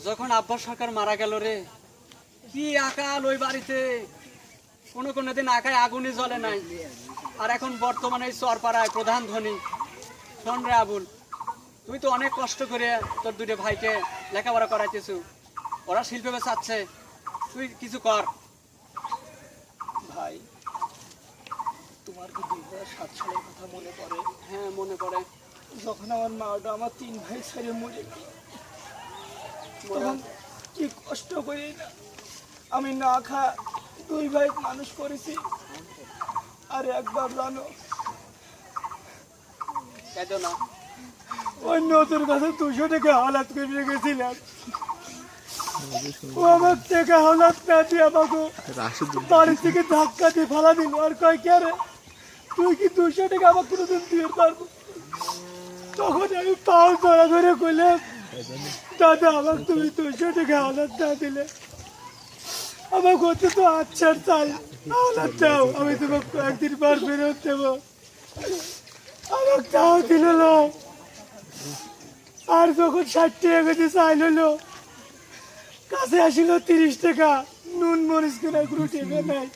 যখন আব্বা সরকার মারা গেল রে, কি আকাল ওই বাড়িতে। কোনো দিন আকায় আগুনই জ্বলে নাই। আর এখন বর্তমানে এই চরপাড়ায় প্রধান ধনী। শোন রে আবুল, তুই তো অনেক কষ্ট করে তোর দুটো ভাইকে লেখাপড়া করাইতেছু, ওরা শিল্পে চাচ্ছে, তুই কিছু কর। ভাই, তোমার কি 2007 সালের কথা মনে পড়ে? হ্যাঁ মনে পড়ে। যখন আমার মাটা আমার 3 ভাই ছেড়ে মরে গেল, তখন কি কষ্ট করি না আমি না খা 2 ভাই মানুষ করেছি। আর একবার জানো, কেঁদো না। ওই নতুন কাছে 200 টাকা হালাত করে রেখেছিলাম। ও আমার টাকা হালাত না দিয়ে আমাকে বাড়ি থেকে ধাক্কা দিয়ে ফালা দিল। আর কয় কে রে, তুই কি 200 টাকা আমার কোনোদিন দিয়ে পারবো? তখন আমি পাও ধরা ধরে কইলাম, দাদা আমাকে তুমি 200 টাকা হালাত না দিলে আমার করতে তো আচ্ছা চাই, হালাত দাও, আমি তোমাকে কয়েকদিন পর ফেরত দেবো। আমাকে তাও দিল না। আর যখন 60 টাকা কেজি চাইল হলো, কাছে আসিল 30 টাকা, নুন মরিচ কেনার কোনো টাকা নাই।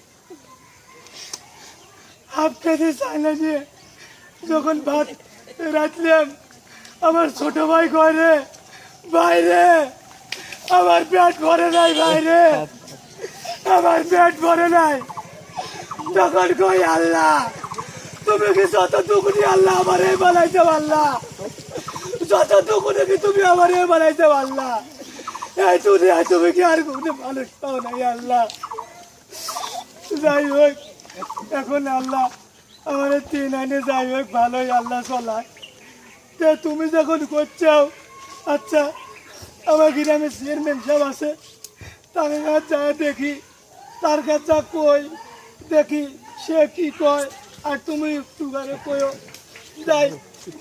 হাফ কেজি চাইলে নিয়ে যখন ভাত রাখলাম, আমার ছোট ভাই ঘরে, বাইরে আমার পেট ভরে নাই, বাইরে আমার পেট ভরে নাই। তখন কই আল্লাহ, তুমি কি যতটুকুনি আল্লাহ আমার এই বানাইতে পারলা, যতটুকুনি কি তুমি আমার এই বানাইতে পারলা, এই তুমি কি আর কোনো মানুষ পাও নাই আল্লাহ। যাই হোক, এখন আল্লাহ আমার 3 আইনে যাই হোক ভালোই আল্লাহ চলায়। তুমি যখন করছাও, আচ্ছা আমার গ্রামে চেয়ারম্যান সাহেব আছে, তার কাছে যা দেখি, তার কাছে কই দেখি সে কি কয়। আর তুমি একটু ঘরে কয়ো, যাই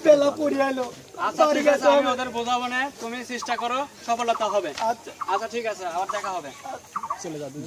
বেলা পড়ে এলো। আচ্ছা ঠিক আছে, আমি ওদের বোঝাবো না, তুমি চেষ্টা করো, সফলতা হবে। আচ্ছা আচ্ছা ঠিক আছে, আবার দেখা হবে। চলে যাবে।